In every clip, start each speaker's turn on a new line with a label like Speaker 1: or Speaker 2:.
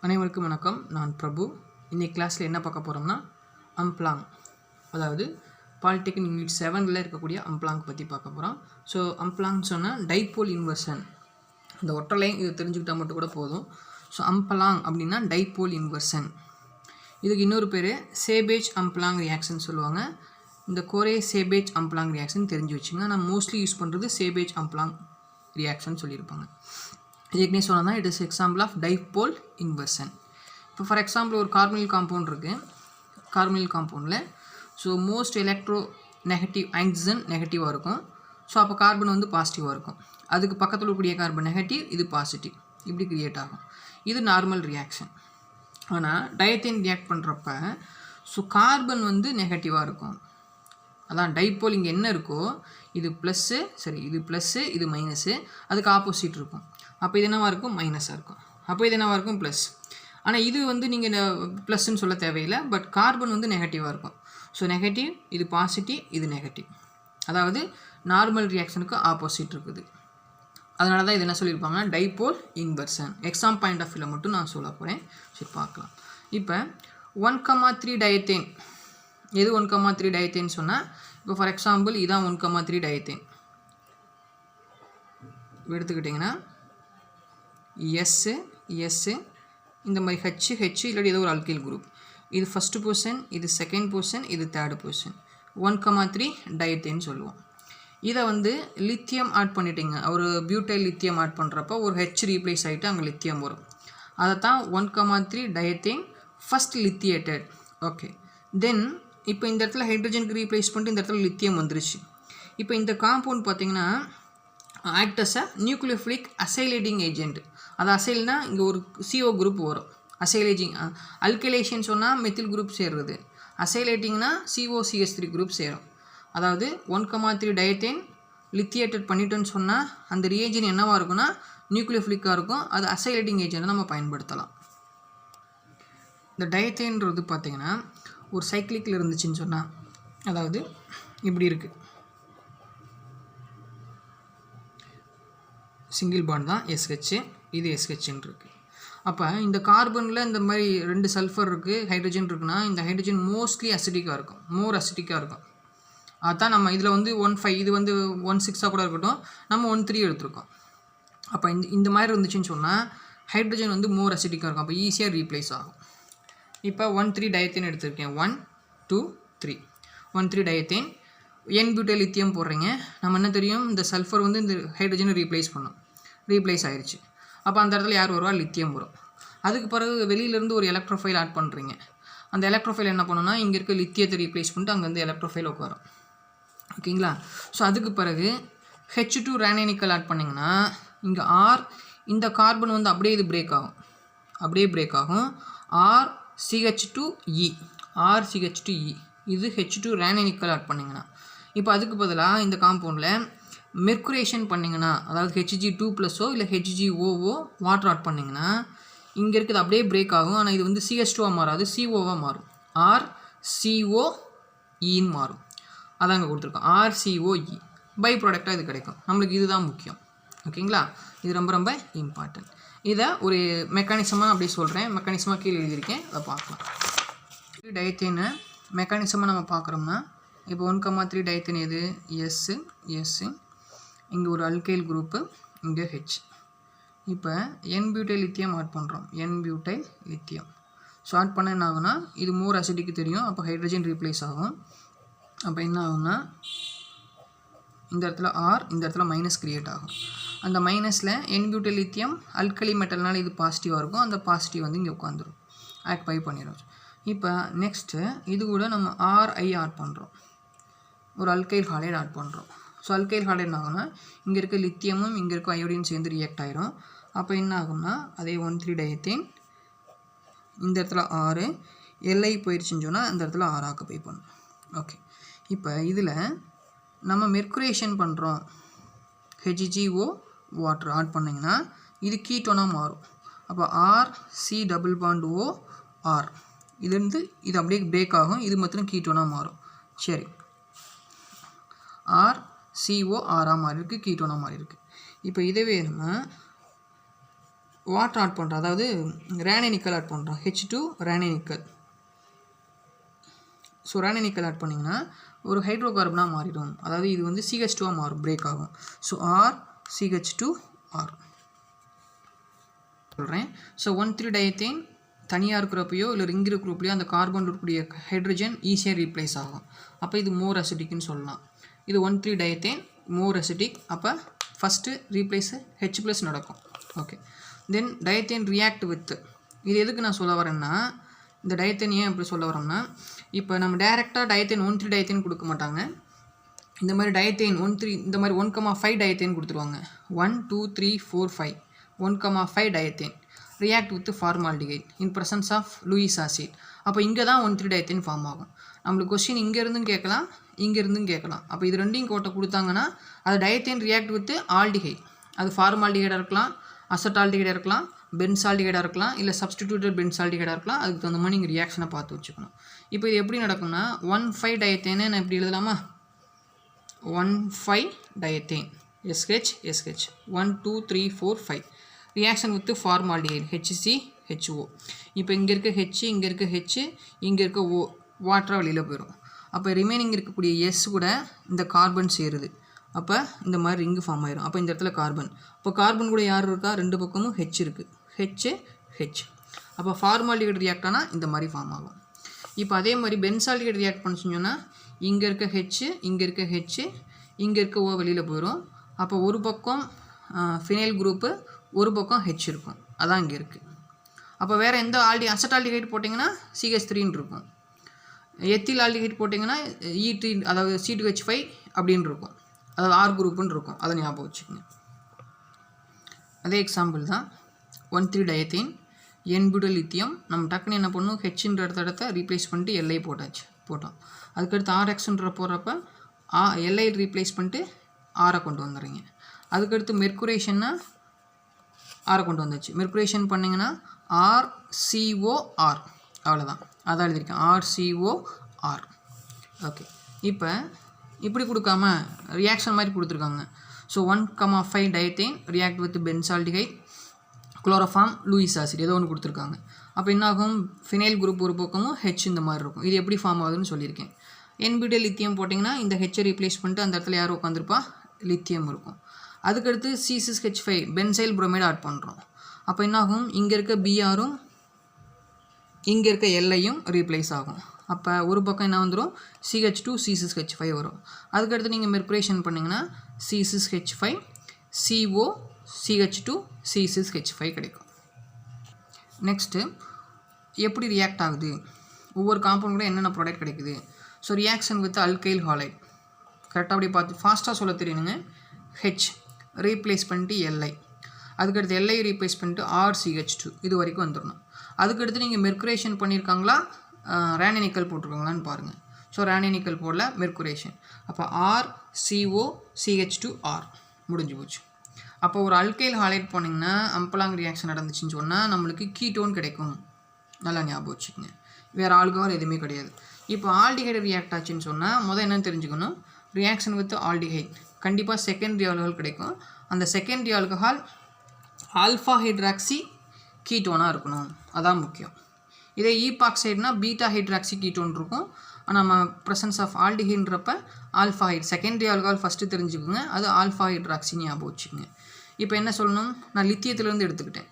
Speaker 1: அனைவருக்கும் வணக்கம். நான் பிரபு. இன்னைக்கு கிளாஸில் என்ன பார்க்க போகிறோம்னா அம்ப்ளாங், அதாவது பாலிடெக்னிக் யூனிட் 7ல் இருக்கக்கூடிய அம்ப்ளாங் பற்றி பார்க்க போகிறோம். ஸோ அம்ப்ளாங்னு சொன்னால் டைபோல் இன்வர்ஷன். இந்த ஒற்றலையும் இது தெரிஞ்சுக்கிட்டால் மட்டும் கூட போதும். ஸோ அம்ப்ளாங் அப்படின்னா டைபோல் இன்வர்ஷன். இதுக்கு இன்னொரு பேர் சேபேஜ் அம்ப்ளாங் ரியாக்ஷன் சொல்லுவாங்க. இந்த கோரே சேபேஜ் அம்ப்ளாங் ரியாக்ஷன் தெரிஞ்சு வச்சுங்க. நான் மோஸ்ட்லி யூஸ் பண்ணுறது சேபேஜ் அம்ப்ளாங் ரியாக்ஷன் சொல்லியிருப்பாங்க. ஏற்கனவே சொன்னால் தான் it is example of dipole inversion. இப்போ ஃபார் எக்ஸாம்பிள் ஒரு கார்பனில் காம்பவுண்ட் இருக்குது. கார்பனில் காம்பவுண்டில் so most electronegative oxygen நெகட்டிவாக இருக்கும். ஸோ அப்போ கார்பன் வந்து பாசிட்டிவாக இருக்கும். அதுக்கு பக்கத்தில் இருக்கக்கூடிய கார்பன் நெகட்டிவ், இது பாசிட்டிவ், இப்படி கிரியேட் ஆகும். இது நார்மல் ரியாக்ஷன். ஆனால் டயத்தேன் ரியாக்ட் பண்ணுறப்ப ஸோ கார்பன் வந்து நெகட்டிவாக இருக்கும். அதான் டைபோல் இங்கே என்ன இருக்கோ இது ப்ளஸ்ஸு, சரி இது ப்ளஸ்ஸு, இது மைனஸு, அதுக்கு ஆப்போசிட் இருக்கும். அப்போ இது என்னவாக இருக்கும்? மைனஸாக இருக்கும். அப்போ இது என்னவாக இருக்கும்? ப்ளஸ். ஆனால் இது வந்து நீங்கள் ப்ளஸ்ன்னு சொல்ல தேவையில்லை. பட் கார்பன் வந்து நெகட்டிவாக இருக்கும். ஸோ நெகட்டிவ், இது பாசிட்டிவ், இது நெகட்டிவ். அதாவது நார்மல் ரியாக்ஷனுக்கு ஆப்போசிட் இருக்குது. அதனால தான் இது என்ன சொல்லியிருப்பாங்கன்னா dipole inversion. Exam point of வியூவில் மட்டும் நான் சொல்ல போகிறேன். சரி பார்க்கலாம். இப்போ 1,3 டயத்தேன். எது 1,3 டயத்தேன்னு சொன்னால், இப்போ ஃபார் எக்ஸாம்பிள் இதான் 1,3 டயத்தேன் எடுத்துக்கிட்டிங்கன்னா எஸ்ஸு எஸ்ஸு இந்த மாதிரி ஹெச் இல்லாட்டி ஏதோ ஒரு அல்கைல் குரூப். இது ஃபஸ்ட்டு பொசிஷன், இது செகண்ட் பொசிஷன், இது தேர்டு பொசிஷன். 1,3 டயத்தேன்னு சொல்லுவோம். இதை வந்து லித்தியம் ஆட் பண்ணிட்டீங்க. ஒரு பியூட்டைல் லித்தியம் ஆட் பண்ணுறப்போ ஒரு ஹெச் ரீப்ளேஸ் ஆகிட்டு அங்கே லித்தியம் வரும். அதை தான் 1,3 டயத்தேன் ஃபஸ்ட் லித்தியேட்டட். ஓகே, தென் இப்போ இந்த இடத்துல ஹைட்ரஜனுக்கு ரீப்ளேஸ் பண்ணிட்டு இந்த இடத்துல லித்தியம் வந்துருச்சு. இப்போ இந்த காம்பவுண்ட் பார்த்திங்கன்னா act as a nucleophilic acylating agent. அது அசைல்னா இங்கே ஒரு CO குரூப் வரும். அசைலேட்டிங் அல்கைலேஷன் சொன்னால் மெத்தில் குரூப் சேர்றது. அசைலேட்டிங்னா COCH3 குரூப் சேரும். அதாவது 1,3 டயத்தேன் லித்தியேட்டட் பண்ணிட்டோன்னு சொன்னால் அந்த ரியேஜன் என்னவாக இருக்குன்னா நியூக்ளியோஃபிலிக்காக இருக்கும். அது அசைலேட்டிங் ஏஜென்ட்டை நம்ம பயன்படுத்தலாம். இந்த டயத்தேன்றது பார்த்திங்கன்னா ஒரு சைக்கிளிக்கில் இருந்துச்சுன்னு சொன்னால், அதாவது இப்படி இருக்குது, சிங்கிள் பாண்ட் தான் SH, இது SHன்னு இருக்குது. அப்போ இந்த கார்பனில் இந்த மாதிரி 2 சல்ஃபர் இருக்குது, ஹைட்ரஜன் இருக்குன்னா இந்த ஹைட்ரஜன் மோஸ்ட்லி அசிட்டிக்காக இருக்கும், மோர் அசிட்டிக்காக இருக்கும். அதுதான் நம்ம இதில் வந்து 1,5, இது வந்து 1,6 கூட இருக்கட்டும், நம்ம 1,3 எடுத்துருக்கோம். அப்போ இந்த மாதிரி இருந்துச்சுன்னு சொன்னால் ஹைட்ரஜன் வந்து மோர் அசிட்டிக்காக இருக்கும். அப்போ ஈஸியாக ரீப்ளேஸ் ஆகும். இப்போ 1,3 டயத்தேன் எடுத்திருக்கேன். 1, 2, 3. 1,3 டயத்தேன். N-பியூட்டைல் லித்தியம் போடுறீங்க. நம்ம என்ன தெரியும், இந்த சல்ஃபர் வந்து இந்த ஹைட்ரஜனை ரீப்ளேஸ் பண்ணும். ரீப்ளேஸ் ஆயிடுச்சு. அப்போ அந்த இடத்துல யார் வருவா? லித்தியம் வரும். அதுக்கு பிறகு வெளியிலேருந்து ஒரு எலக்ட்ரோஃபைல் ஆட் பண்ணுறீங்க. அந்த எலக்ட்ரோஃபைல் என்ன பண்ணுன்னா இங்கே இருக்க லித்தியத்தை ரீப்ளேஸ் பண்ணிட்டு அங்கே வந்து எலக்ட்ரோஃபைல் உட்காரும். ஓகேங்களா? ஸோ அதுக்கு பிறகு H2 ரேனினிக்கல் ஆட் பண்ணிங்கன்னா இங்கே R, இந்த கார்பன் வந்து அப்படியே இது பிரேக் ஆகும். அப்படியே பிரேக் ஆகும். RCH2E, RCH2E, இது H2 ரேனினிக்கல் ஆட் பண்ணிங்கன்னா. இப்போ அதுக்கு பதிலாக இந்த காம்பவுண்டில் மெர்குரேஷன் பண்ணிங்கன்னா, அதாவது Hg2+ஓ இல்லை HgOஓ வாட்டர் ஆட் பண்ணிங்கன்னா இங்கே இருக்குது அப்படியே பிரேக் ஆகும். ஆனால் இது வந்து CH2வாக மாறாது, COவாக மாறும். RCOEன்னு மாறும். அதான் அங்கே கொடுத்துருக்கோம், RCOE. பை ப்ராடக்டாக இது கிடைக்கும். நம்மளுக்கு இதுதான் முக்கியம். ஓகேங்களா? இது ரொம்ப ரொம்ப இம்பார்ட்டன்ட். இதை ஒரு மெக்கானிசமாக அப்படி சொல்கிறேன். மெக்கானிசமாக கீழே எழுதியிருக்கேன், அதை பார்க்கலாம். டயத்தேனை மெக்கானிசமாக நம்ம பார்க்குறோம்னா, இப்போ 1,3 டயத்தேன் எது? எஸ்ஸு, இங்கே ஒரு அல்கைல் குரூப்பு, இங்கே H. இப்போ N-பியூட்டைல் லித்தியம் ஆட் பண்ணுறோம். N-பியூட்டைல் லித்தியம். ஸோ ஆட் பண்ண என்ன ஆகுனா இது மோர் அசிட்டிக்கு தெரியும். அப்போ ஹைட்ரஜன் ரீப்ளேஸ் ஆகும். அப்போ என்ன ஆகும்னா இந்த இடத்துல R, இந்த இடத்துல மைனஸ் கிரியேட் ஆகும். அந்த மைனஸில் N-பியூட்டைல் லித்தியம் அல்கலி மெட்டல்னால இது பாசிட்டிவாக இருக்கும். அந்த பாசிட்டிவ் வந்து இங்கே உட்காந்துரும், ஆக்ட் பண்ணிடும். இப்போ நெக்ஸ்ட்டு இது கூட நம்ம RI ஆட் பண்ணுறோம். ஒரு அல்கைல் ஹாலைடு ஆட் பண்ணுறோம். ஸோ அல்கைல் ஹாலைடு ஆகும்னா இங்கே இருக்க லித்தியமும் இங்கே இருக்க அயோடின் சேர்ந்து ரியாக்ட் ஆகிரும். அப்போ என்ன ஆகும்னா அதே 1,3 டயத்தேன் இந்த இடத்துல 6, LI போயிடுச்சுன்னு சொன்னால் இந்த இடத்துல 6 ஆக்குபை பண்ணும். ஓகே, இப்போ இதில் நம்ம மெர்குரேஷன் பண்ணுறோம். HgO வாட்டர் ஆட் பண்ணிங்கன்னா இது கீட்டோனாக மாறும். அப்போ RC+OR இதுலேருந்து இது அப்படியே பிரேக் ஆகும். இது மாத்திரம் கீட்டோனாக மாறும். சரி, RCOR மாறி இருக்குது, கீட்டோனாக மாறி இருக்குது. இப்போ இதுவே நம்ம வாட்டர் ஆட் பண்ணுறோம், அதாவது ரேனனிக்கல் ஆட் பண்ணுறோம், H2 ரேனனிக்கல். ஸோ ரேனனிக்கல் ஆட் பண்ணிங்கன்னா ஒரு ஹைட்ரோ கார்பனாக மாறிடும், அதாவது இது வந்து CH2ஆக மாறும், பிரேக் ஆகும். ஸோ RCH2R சொல்கிறேன். ஸோ 1,3-டயத்தேன் தனியாக இருக்கிறப்பையோ இல்லை ரிங் இருக்கிறப்பையோ அந்த கார்பன் இருக்கக்கூடிய ஹைட்ரஜன் ஈஸியாக ரீப்ளேஸ் ஆகும். அப்போ இது மோர் அசிட்டிக்னு சொல்லலாம். இது 1,3-டயத்தேன் மோர் அசிட்டிக். அப்போ ஃபஸ்ட்டு ரீப்ளேஸு H+ நடக்கும். Okay, then dithiane react with. இது எதுக்கு நான் சொல்ல வரேன்னா, இந்த டயத்தேன் ஏன் எப்படி சொல்ல வரோம்னா, இப்போ நம்ம டேரெக்டாக டயத்தேன் 1,3-டயத்தேன் கொடுக்க மாட்டாங்க. இந்த மாதிரி டயத்தேன் 1,3 இந்த மாதிரி 1,5 டயத்தேன் கொடுத்துருவாங்க. 1 2 3 4 5 1,5 dithiane react with formaldehyde in presence of Lewis acid. அப்போ இங்கே தான் 1,3-டயத்தேன் ஃபார்ம் ஆகும். நம்மளுக்கு கொஸ்டின் இங்கேருந்தும் கேட்கலாம், இங்கேருந்தும் கேட்கலாம். அப்போ இது ரெண்டையும் கோட்டை கொடுத்தாங்கன்னா அது டயத்தேன் ரியாக்ட் வித் ஆல்டிஹைட், அது ஃபார்மால்டிஹைடாக இருக்கலாம், அசட்டால்டிஹைடாக இருக்கலாம், பென்சால்டிஹைடாக இருக்கலாம், இல்லை சப்ஸ்டிடியூட்டட் பென்சால்டிஹைடாக இருக்கலாம். அதுக்கு தகுந்த மாதிரி நீங்கள் ரியாக்ஷனை பார்த்து வச்சுக்கணும். இப்போ இது எப்படி நடக்கும்னா 1,5 டயத்தேன்னு நான் எப்படி எழுதலாமா, 1,5 டயத்தேன் SH 1 2 3 4 5 reaction with formaldehyde HCHO. இப்போ இங்கே இருக்க H, இங்கே இருக்க H, இங்கே இருக்க O வாட்டராக வெளியில் போயிடும். அப்போ ரிமைனிங் இருக்கக்கூடிய S கூட இந்த கார்பன் சேருது. அப்போ இந்த மாதிரி ரிங்கு ஃபார்ம் ஆயிரும். அப்போ இந்த இடத்துல கார்பன், இப்போ கார்பன் கூட யார் இருக்கா, ரெண்டு பக்கமும் H இருக்குது, H. அப்போ ஃபார்மால்டிஹைட் ரியாக்ட் ஆனால் இந்த மாதிரி ஃபார்ம் ஆகும். இப்போ அதே மாதிரி பென்சால்டிஹைட் ரியாக்ட் பண்ண சொன்னோன்னா இங்கே இருக்க H, இங்கே இருக்க H, இங்கே இருக்க O வெளியில் போயிடும். அப்போ ஒரு பக்கம் ஃபினைல் குரூப்பு, ஒரு பக்கம் H இருக்கும், அதான் இங்கே இருக்குது. அப்போ வேறு எந்த அசட்டால்டிஹைட் போட்டிங்கன்னா CH3 இருக்கும், எத்தில் ஆல்டிஹைட் போட்டிங்கன்னா E3 அதாவது C2H5 அப்படின்னு இருக்கும், அதாவது R குரூப்புன்னு இருக்கும். அதை ஞாபகம் வச்சுக்கோங்க. அதே எக்ஸாம்பிள் தான் 1,3-டயத்தேன் N-பியூட்டைல் லித்தியம். நம்ம டக்குன்னு என்ன பண்ணணும், ஹெச்ன்ற இடத்த ரீப்ளேஸ் பண்ணிட்டு LI போட்டோம். அதுக்கடுத்து RXன்ற போகிறப்ப LI ரீப்ளேஸ் பண்ணிட்டு ஆரை கொண்டு வந்துடுறீங்க. அதுக்கடுத்து மெர்குரேஷன்னா ஆரை கொண்டு வந்துச்சு. மெர்குரேஷன் பண்ணிங்கன்னா RCOR, அவ்வளோதான். அதான் எழுதியிருக்கேன், RCOR. ஓகே, இப்போ இப்படி கொடுக்காம ரியாக்ஷன் மாதிரி கொடுத்துருக்காங்க. So 1,5 dithiane react with benzaldehyde chloroform Lewis acid ஏதோ ஒன்று கொடுத்துருக்காங்க. அப்போ என்னாகும், ஃபினைல் குரூப் ஒரு பக்கமும் H இந்த மாதிரி இருக்கும். இது எப்படி ஃபார்ம் ஆகுதுன்னு சொல்லியிருக்கேன். N-பியூட்டைல் லித்தியம் போட்டிங்கன்னா இந்த H ரீப்ளேஸ் பண்ணிட்டு அந்த இடத்துல யாரும் உட்காந்துருப்பா, லித்தியம் இருக்கும். அதுக்கடுத்து C6H5 பென்சைல் புரோமைடு ஆட் பண்ணுறோம். அப்போ என்னாகும், இங்கே இருக்க BRும் இங்கே இருக்க LIயும் ரீப்ளேஸ் ஆகும். அப்போ ஒரு பக்கம் என்ன வந்துடும், CH2 C6H5 வரும். அதுக்கடுத்து நீங்கள் மெர்குரேஷன் பண்ணிங்கன்னா C6H5 CO CH2 C6H5 கிடைக்கும். நெக்ஸ்ட்டு எப்படி ரியாக்ட் ஆகுது, ஒவ்வொரு காம்பவுண்ட் கூட என்னென்ன ப்ராடக்ட் கிடைக்குது. So reaction with alkyl allied கரெக்டாக அப்படி பார்த்து ஃபாஸ்ட்டாக சொல்ல தெரியணுங்க. H ரீப்ளேஸ் பண்ணிட்டு LI, அதுக்கடுத்து LI ரீப்ளேஸ் பண்ணிட்டு RCH2 இது வரைக்கும் வந்துடணும். அதுக்கடுத்து நீங்கள் மெர்குரேஷன் பண்ணியிருக்காங்களா, ரேனனிக்கல் போட்டிருக்காங்களான்னு பாருங்கள். ஸோ ரேனனிக்கல் போடல, மெர்குரேஷன். அப்போ RCOCH2R முடிஞ்சு போச்சு. அப்போ ஒரு அல்கைல் ஹாலைட் போனீங்கன்னா அம்பலாங் ரியாக்ஷன் நடந்துச்சுன்னு சொன்னால் நம்மளுக்கு கீட்டோன் கிடைக்கும். நல்லா ஞாபகம் வச்சுக்கோங்க. வேறு ஆல்கஹால் எதுவுமே கிடையாது. இப்போ ஆல்டிஹைடு ரியாக்ட் ஆச்சுன்னு சொன்னால் முதல் என்னன்னு தெரிஞ்சுக்கணும், ரியாக்ஷன் வித் ஆல்டிஹைட் கண்டிப்பாக செகண்டரி ஆல்கஹால் கிடைக்கும். அந்த செகண்டரி ஆல்கஹால் ஆல்ஃபா ஹைட்ராக்சி கீட்டோனாக இருக்கணும், அதான் முக்கியம். இதே ஈபாக்சைடுனா பீட்டா ஹைட்ராக்சி கீட்டோன் இருக்கும். நம்ம ப்ரெசன்ஸ் ஆஃப் ஆல்டிஹைட்ன்றப்ப ஆல்ஃபா ஹைட் செகண்டரி ஆல்கஹால் ஃபஸ்ட்டு தெரிஞ்சுக்கோங்க, அது ஆல்ஃபா ஹைட்ராக்சி ஞாபகம் வச்சுக்கோங்க. இப்போ என்ன சொல்லணும், நான் லித்தியத்துலேருந்து எடுத்துக்கிட்டேன்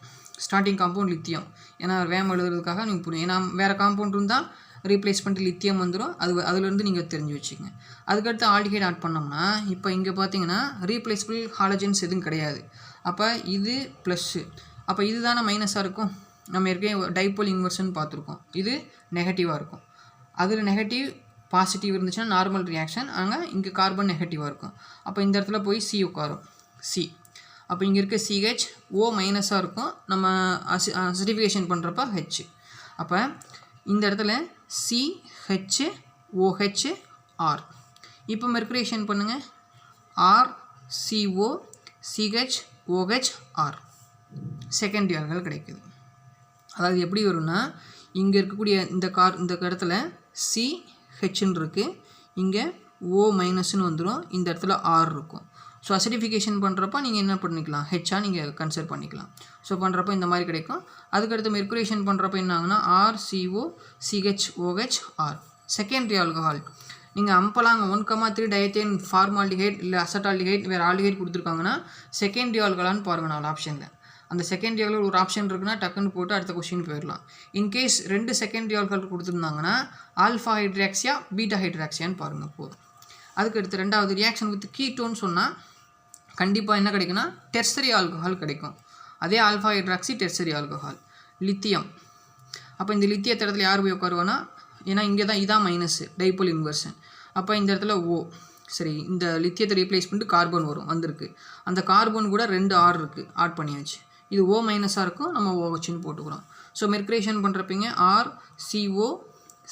Speaker 1: ஸ்டார்டிங் காம்பவுண்ட் லித்தியம், ஏன்னா வேம் எழுதுறதுக்காக நீங்கள் புரியும். ஏன்னா வேறு காம்பவுண்ட் இருந்தால் ரீப்ளேஸ் பண்ணிட்டு லித்தியம் வந்துடும், அதுலேருந்து நீங்கள் தெரிஞ்சு வச்சுக்கோங்க. அதுக்கடுத்து ஆல்டிஹைட் ஆட் பண்ணோம்னா இப்போ இங்கே பார்த்தீங்கன்னா ரீப்ளேஸபிள் ஹாலஜன்ஸ் எதுவும் கிடையாது. அப்போ இது ப்ளஸ்ஸு, அப்போ இது தானே மைனஸாக இருக்கும். நம்ம ஏற்கனவே டைபோல் இன்வெர்ஷன் பார்த்துருக்கோம், இது நெகட்டிவாக இருக்கும். அதில் நெகட்டிவ் பாசிட்டிவ் இருந்துச்சுன்னா நார்மல் ரியாக்ஷன், ஆனால் இங்கே கார்பன் நெகட்டிவாக இருக்கும். அப்போ இந்த இடத்துல போய் C உட்காரும், C. அப்போ இங்கே இருக்க CH O மைனஸாக இருக்கும், நம்ம அசிடிஃபிகேஷன் பண்ணுறப்ப H. அப்போ இந்த இடத்துல CHOHR. இப்போ மெர்குரேஷன் பண்ணுங்கள், RCOCHOHR செகண்டரி ஆல்கஹால் கிடைக்குது. அதாவது எப்படி வரும்னா இங்கே இருக்கக்கூடிய இந்த இடத்துல CHன்னு இருக்குது, இங்கே O மைனஸ்ன்னு வந்துடும், இந்த இடத்துல R இருக்கும். ஸோ அசிடிஃபிகேஷன் பண்ணுறப்போ நீங்கள் என்ன பண்ணிக்கலாம், ஹெச்ஆ நீங்கள் கன்சிடர் பண்ணிக்கலாம். ஸோ பண்ணுறப்போ இந்த மாதிரி கிடைக்கும். அதுக்கடுத்து மெர்குரேஷன் பண்ணுறப்போ என்ன ஆகுனா RCO CHOH R secondary alcohol. நீங்கள் அம்பலாங் 1,3 டயத்தேன் ஃபார்மால்டிஹைட் இல்லை அசட்டால்டிஹைட் வேறு ஆல்டிஹைட் கொடுத்துருக்காங்கன்னா செகண்டரி ஆல்கஹால்னு பாருங்கள் 4 ஆப்ஷனில். அந்த செகண்டரி ஆல்கஹால் ஒரு ஆப்ஷன் இருக்குன்னா டக்குன்னு போட்டு அடுத்த கொஸ்டின் போயிடலாம். இன்கேஸ் 2 செகண்டரி ஆல்கஹால் கொடுத்துருந்தாங்கன்னா ஆல்ஃபா ஹைட்ராக்சியா பீட்டா ஹைட்ராக்சியான்னு பாருங்கள் போதும். அதுக்கடுத்து ரெண்டாவது ரியாக்ஷன் வித் கீட்டோன்னு சொன்னால் கண்டிப்பாக என்ன கிடைக்குன்னா டெர்சரி ஆல்கஹால் கிடைக்கும். அதே alpha hydroxy tertiary alcohol. Lithium, அப்போ இந்த லித்தியத்தை இடத்துல யார் போய் உட்காருவானா, ஏன்னா இங்கே தான் இதான் மைனஸ் டைபோல் இன்வர்ஷன். அப்போ இந்த இடத்துல O சரி, இந்த லித்தியத்தை ரீப்ளேஸ் பண்ணிட்டு கார்பன் வந்திருக்கு. அந்த கார்பன் கூட 2 R இருக்குது, ஆட் பண்ணியாச்சு. இது O மைனஸாக இருக்கும், நம்ம OHன்னு போட்டுக்கிறோம். ஸோ மெர்குரேஷன் பண்ணுறப்பீங்க RCO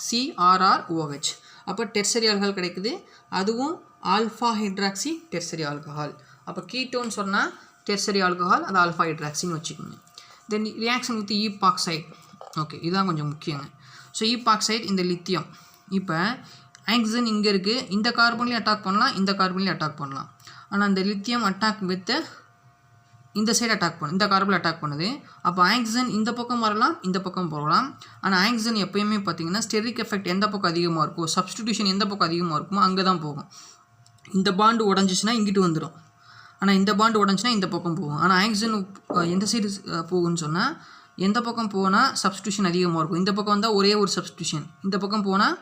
Speaker 1: CRROH. அப்போ டெர்சரி ஆல்கஹால் கிடைக்குது, அதுவும் ஆல்ஃபா ஹைட்ராக்சி டெர்சரி ஆல்கஹால். அப்போ கீட்டோன்னு சொன்னால் டெர்சரி ஆல்கஹால், அது ஆல்ஃபா ஹைட்ராக்சின்னு வச்சுக்கோங்க. Then reaction with epoxide. Okay, இதுதான் கொஞ்சம் முக்கியங்க. ஸோ ஈபாக்சைட் இந்த லித்தியம். இப்போ ஆக்சிஜன் இங்கே இருக்குது, இந்த கார்பன்லேயும் அட்டாக் பண்ணலாம், இந்த கார்பன்லேயும் அட்டாக் பண்ணலாம். ஆனால் இந்த லித்தியம் அட்டாக் வித் இந்த சைடு அட்டாக் பண்ணும், இந்த கார்பனில் அட்டாக் பண்ணுது. அப்போ ஆக்சிஜன் இந்த பக்கம் வரலாம், இந்த பக்கம் போகலாம். ஆனால் ஆக்சிஜன் எப்போயுமே பார்த்தீங்கன்னா ஸ்டெரிக் எஃபெக்ட் எந்த பக்கம் அதிகமாக இருக்கோ, சப்ஸ்டிடியூஷன் எந்த பக்கம் அதிகமாக இருக்குமோ அங்கே தான் போகும். இந்த பாண்டு உடஞ்சிச்சுன்னா இங்கிட்டு வந்துடும், ஆனால் இந்த பாண்டு உடஞ்சின்னா இந்த பக்கம் போகும். ஆனால் ஆக்சிஜன் எந்த சைடு போகும்னு சொன்னால் எந்த பக்கம் போனால் சப்ஸ்டியூஷன் அதிகமாக இருக்கும். இந்த பக்கம் வந்தால் ஒரே ஒரு சப்ஸ்டியூஷன், இந்த பக்கம் போனால்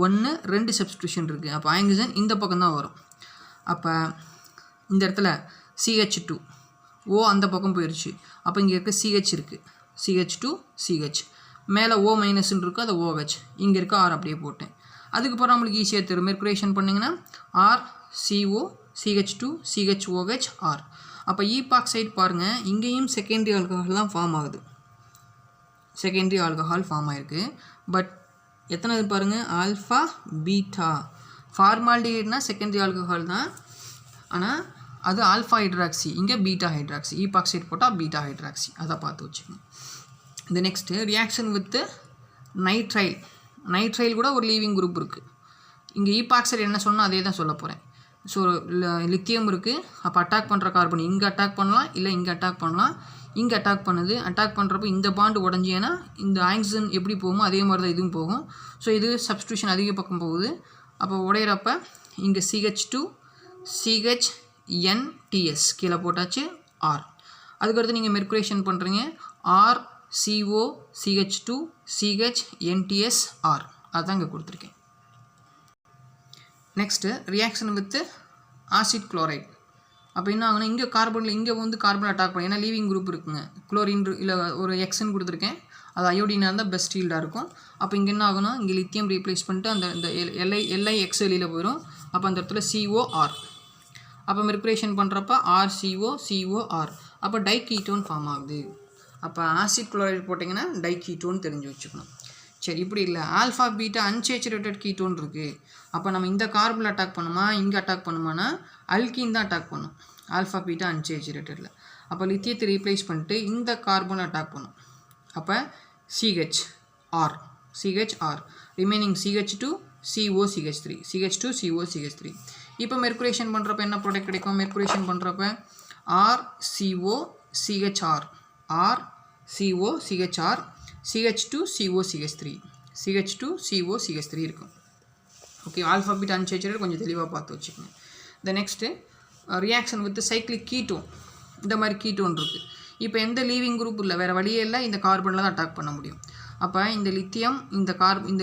Speaker 1: 1 2 சப்ஸ்டியூஷன் இருக்குது. அப்போ ஆக்சிஜன் இந்த பக்கம் தான் வரும். அப்போ இந்த இடத்துல CH2 O அந்த பக்கம் போயிடுச்சு. அப்போ இங்கே இருக்க CH இருக்குது, CH2 CH மேலே O மைனஸ்ன்னு இருக்குது, அது OH. இங்கே இருக்க R அப்படியே போட்டேன். அதுக்கப்புறம் நம்மளுக்கு ஈஸியாக தெரியும். மெர்குரேஷன் பண்ணிங்கன்னா RCO CH2 CHOH R. அப்போ ஈபாக்சைட் பாருங்கள், இங்கேயும் செகண்டரி ஆல்கஹால் தான் ஃபார்ம் ஆகுது. செகண்டரி ஆல்கஹால் ஃபார்ம் ஆகிருக்கு. பட் எத்தனை இது பாருங்கள், ஆல்ஃபா பீட்டா. ஃபார்மால்டிஹைட்னா செகண்டரி ஆல்கஹால் தான், ஆனால் அது ஆல்ஃபா ஹைட்ராக்சி, இங்கே பீட்டா ஹைட்ராக்சி. ஈபாக்சைட் போட்டால் பீட்டா ஹைட்ராக்சி, அதை பார்த்து வச்சுக்கோங்க. இந்த next reaction with nitrile. Nitrile கூட ஒரு லீவிங் குரூப் இருக்குது. இங்கே ஈபாக்சைட் என்ன சொன்னால் அதே தான் சொல்ல போகிறேன். ஸோ லித்தியம் இருக்குது, அப்போ அட்டாக் பண்ணுற கார்பன் இங்கே அட்டாக் பண்ணலாம், இல்லை இங்கே அட்டாக் பண்ணலாம். இங்கே அட்டாக் பண்ணுது, அட்டாக் பண்ணுறப்போ இந்த பாண்டு உடஞ்சின்னா இந்த ஆக்சிஜன் எப்படி போகுமோ அதே மாதிரி தான் இதுவும் போகும். ஸோ இது சப்ஸ்டியூஷன் அதிக பக்கம் போகுது. அப்போ உடையிறப்ப இங்கே CH2 CHNTS கீழே போட்டாச்சு R. அதுக்கடுத்து நீங்கள் மெர்குரேஷன் பண்ணுறீங்க RCO CH2 CHNTS R. அதுதான் இங்கே கொடுத்துருக்கேன். Next reaction with acid chloride. அப்போ என்ன ஆகுனா இங்கே கார்பனில் இங்கே வந்து கார்பன் அட்டாக் பண்ணி, ஏன்னா லீவிங் குரூப் இருக்குங்க. குளோரின் இல்லை ஒரு எக்ஸ்ன்னு கொடுத்துருக்கேன், அது அயோடினாக இருந்தால் பெஸ்ட் ஹீல்டாக இருக்கும். அப்போ இங்கே என்ன ஆகுனா இங்கே லித்தியம் ரீப்ளேஸ் பண்ணிட்டு அந்த இந்த LiX வெளியில் போயிடும். அப்போ அந்த இடத்துல COR. அப்போ மெர்குரேஷன் பண்ணுறப்ப RCO COR. அப்போ டைகீட்டோன் ஃபார்ம் ஆகுது. அப்போ ஆசிட் குளோரைட் போட்டிங்கன்னா டைகீட்டோன் தெரிஞ்சு வச்சுக்கணும். சரி, இப்படி இல்லை, ஆல்ஃபா பீட்டா அன்சேச்சுரேட்டட் கீட்டோன் இருக்குது. அப்போ நம்ம இந்த கார்பனில் அட்டாக் பண்ணுமா, இங்கே அட்டாக் பண்ணுமானா அல்கீன் தான் அட்டாக் பண்ணும், ஆல்ஃபா பீட்டா அன்சேச்சுரேட்டடில். அப்போ லித்தியத்தை ரீப்ளேஸ் பண்ணிட்டு இந்த கார்பனை அட்டாக் பண்ணும். அப்போ CHR remaining CH2 CO CH3 CH2 CO CH3. இப்போ மெர்குரேஷன் பண்ணுறப்ப என்ன ப்ராடக்ட் கிடைக்கும், மெர்குரேஷன் பண்ணுறப்ப RCO CHR RCO CHR CH2 CO CH3 CH2 CO CH3 இருக்கும். ஓகே, ஆல்ஃபா பீட்டா அன்சேச்சுரேட்டட் கொஞ்சம் தெளிவாக பார்த்து வச்சுக்கோங்க. இந்த next reaction with cyclic ketone. இந்த மாதிரி கீட்டோன் இருக்குது. இப்போ எந்த லீவிங் குரூப் இல்லை, வேறு வழியே இல்லை, இந்த கார்பனில் தான் அட்டாக் பண்ண முடியும். அப்போ இந்த லித்தியம் இந்த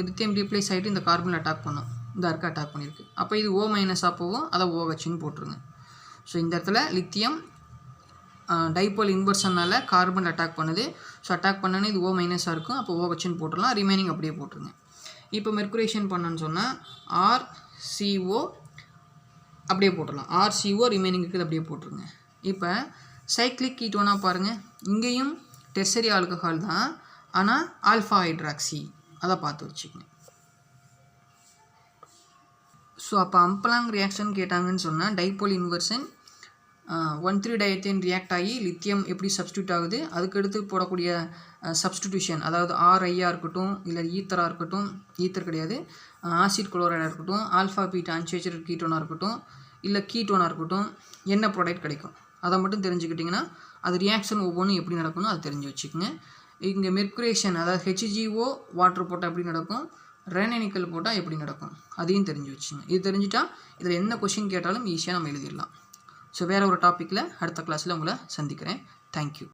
Speaker 1: லித்தியம் ரீப்ளேஸ் ஆகிட்டு இந்த கார்பனில் அட்டாக் பண்ணும், இந்த இருக்க அட்டாக் பண்ணியிருக்கு. அப்போ இது O மைனஸாக போகும், அதை OHன்னு போட்டுருங்க. ஸோ இந்த இடத்துல லித்தியம் டைபோல் இன்வர்ஷனால் கார்பன் அட்டாக் பண்ணுது. ஸோ அட்டாக் பண்ணனே இது O மைனஸாக இருக்கும், அப்போ OHன்னு போட்டுடலாம், ரிமைனிங் அப்படியே போட்டுருங்க. இப்போ மெர்குரேஷன் பண்ணன்னு சொன்னால் RCO அப்படியே போட்டுடலாம், RCO ரிமைனிங் இருக்குது அப்படியே போட்டுருங்க. இப்போ சைக்ளிக் கீட்டோனாக பாருங்கள், இங்கேயும் டெர்சரி ஆல்கஹால் தான், ஆனால் ஆல்ஃபா ஹைட்ராக்சி, அதை பார்த்து வச்சுக்கோங்க. ஸோ அப்போ அம்பலாங் ரியாக்ஷன் கேட்டாங்கன்னு சொன்னால் டைபோல் இன்வர்ஷன் 1,3 டயத்தேன் ரியாக்ட் ஆகி லித்தியம் எப்படி சப்ஸ்டியூட் ஆகுது, அதுக்கடுத்து போடக்கூடிய சப்ஸ்டியூஷன், அதாவது RIயாக இருக்கட்டும், இல்லை ஈத்தராக இருக்கட்டும், ஈத்தர் கிடையாது, ஆசிட் குளோரைடாக இருக்கட்டும், ஆல்ஃபா பீட்டா அன்சேச்சுரேட்டட் கீட்டோனாக இருக்கட்டும், இல்லை கீட்டோனாக இருக்கட்டும் என்ன ப்ராடக்ட் கிடைக்கும் அதை மட்டும் தெரிஞ்சுக்கிட்டிங்கன்னா அது ரியாக்ஷன் ஒவ்வொன்றும் எப்படி நடக்கும்னு அதை தெரிஞ்சு வச்சுக்கோங்க. இங்கே மெர்குரேஷன் அதாவது HGO வாட்டர் போட்டால் எப்படி நடக்கும், ரேனனிக்கல் போட்டால் எப்படி நடக்கும் அதையும் தெரிஞ்சு வச்சுங்க. இது தெரிஞ்சுட்டா இதில் என்ன கொஷின் கேட்டாலும் ஈஸியாக நம்ம எழுதிடலாம். ஸோ வேறு ஒரு டாப்பிக்கில் அடுத்த கிளாஸில் உங்களை சந்திக்கிறேன். தேங்க்யூ.